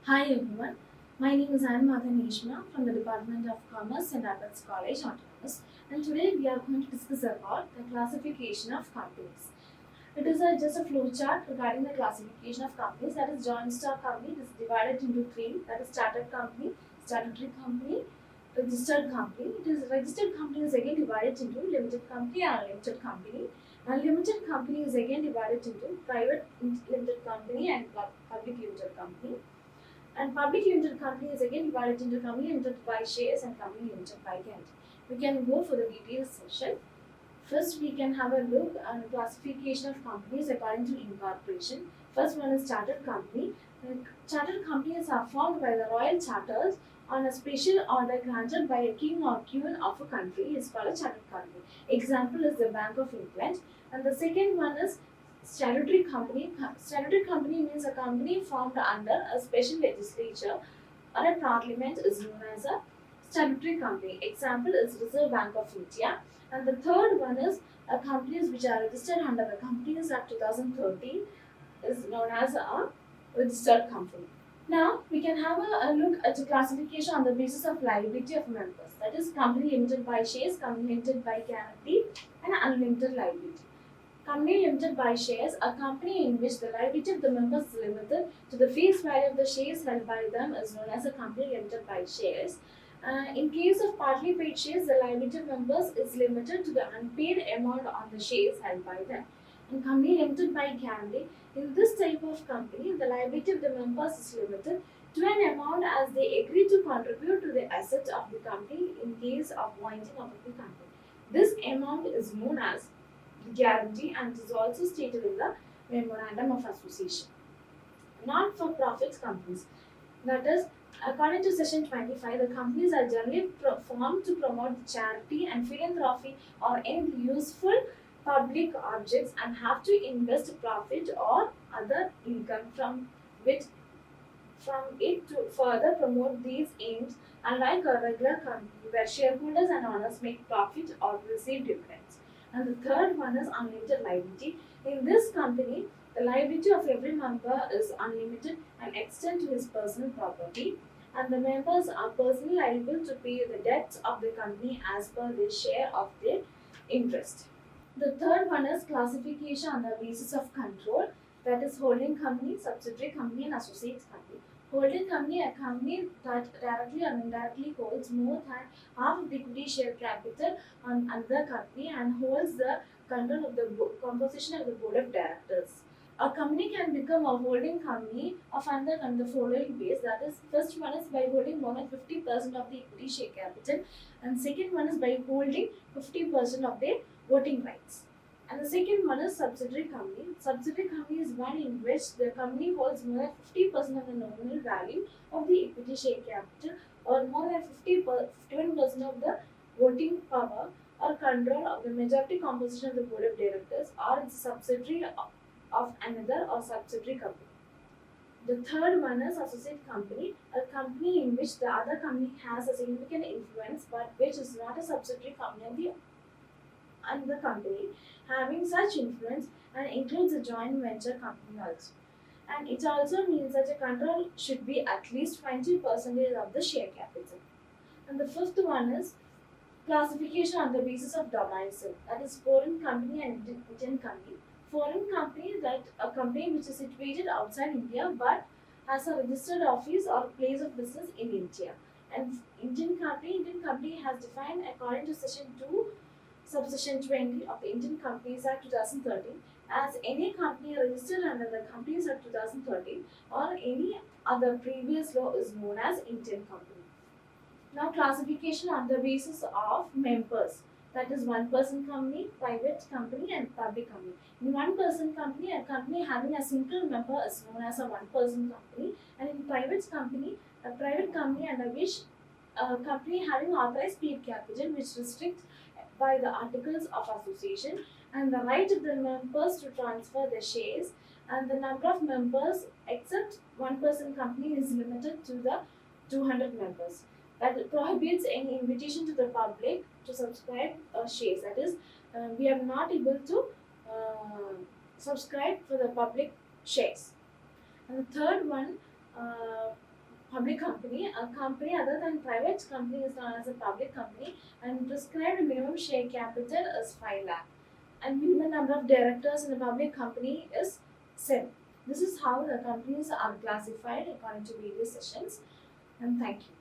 Hi everyone, my name is Matha Neshma from the Department of Commerce and Albertian College Autonomous, and today we are going to discuss about the classification of companies. It is just a flow chart regarding the classification of companies. That is, joint stock company. It is divided into three. That is, chartered company, statutory company, registered company. It is registered company is again divided into limited company and unlimited company. And limited company is again divided into private limited company and public limited company. And public limited company is again divided into company limited by shares and company limited by guarantee. We can go for the detailed session. First, we can have a look at classification of companies according to incorporation. First one is chartered company. Chartered companies are formed by the royal charters on a special order granted by a king or queen of a country is called a chartered company. Example is the Bank of England. And the second one is statutory company. Statutory company means a company formed under a special legislature or a parliament is known as a statutory company. Example is Reserve Bank of India. And the third one is companies which are registered under the Companies Act 2013 is known as a registered company. Now we can have a look at the classification on the basis of liability of members. That is, company limited by shares, company limited by guarantee, and unlimited liability. Company limited by shares, a company in which the liability of the members is limited to the face value of the shares held by them is known as a company limited by shares. In case of partly paid shares, the liability of members is limited to the unpaid amount on the shares held by them. In company limited by guarantee, in this type of company, the liability of the members is limited to an amount as they agree to contribute to the assets of the company in case of winding up of the company. This amount is known as guarantee and is also stated in the Memorandum of Association. Not-for-profit companies. That is, according to section 25, the companies are generally formed to promote charity and philanthropy or any useful public objects and have to invest profit or other income from it to further promote these aims, unlike a regular company where shareholders and owners make profit or receive dividends. And the third one is unlimited liability. In this company, the liability of every member is unlimited and extends to his personal property, and the members are personally liable to pay the debts of the company as per their share of their interest. The third one is classification on the basis of control, that is holding company, subsidiary company, and associates company. Holding company, a company that directly or indirectly holds more than half of the equity share capital on another company and holds the control of the composition of the board of directors. A company can become a holding company of another on the following ways. That is, first one is by holding more than 50% of the equity share capital, and second one is by holding 50% of the voting rights. And the second one is subsidiary company. Subsidiary company is one in which the company holds more than 50% of the nominal value of the equity share capital or more than 51% of the voting power or control of the majority composition of the board of directors, or it's a subsidiary of another or subsidiary company. The third one is associate company, a company in which the other company has a significant influence but which is not a subsidiary company of the another company having such influence, and includes a joint venture company also. And it also means that the control should be at least 20% of the share capital. And the fifth one is classification on the basis of domicile, that is foreign company and Indian company. Foreign company, that a company which is situated outside India but has a registered office or place of business in India. And Indian company has defined according to section 2 subsection 20 of the Indian Companies Act 2013 as any company registered under the Companies Act 2013 or any other previous law is known as Indian company. Now, classification on the basis of members, that is one person company, private company, and public company. In one person company, a company having a single member is known as a one person company, and in private company, a private company under which a company having authorized paid capital which restricts by the articles of association and the right of the members to transfer their shares, and the number of members except one person company is limited to the 200 members. That prohibits any invitation to the public to subscribe shares. That is, we are not able to subscribe for the public shares. And the third one, public company. A company other than private company is known as a public company, and prescribed minimum share capital is 5 lakh. And minimum number of directors in a public company is 7. This is how the companies are classified according to various sessions. And thank you.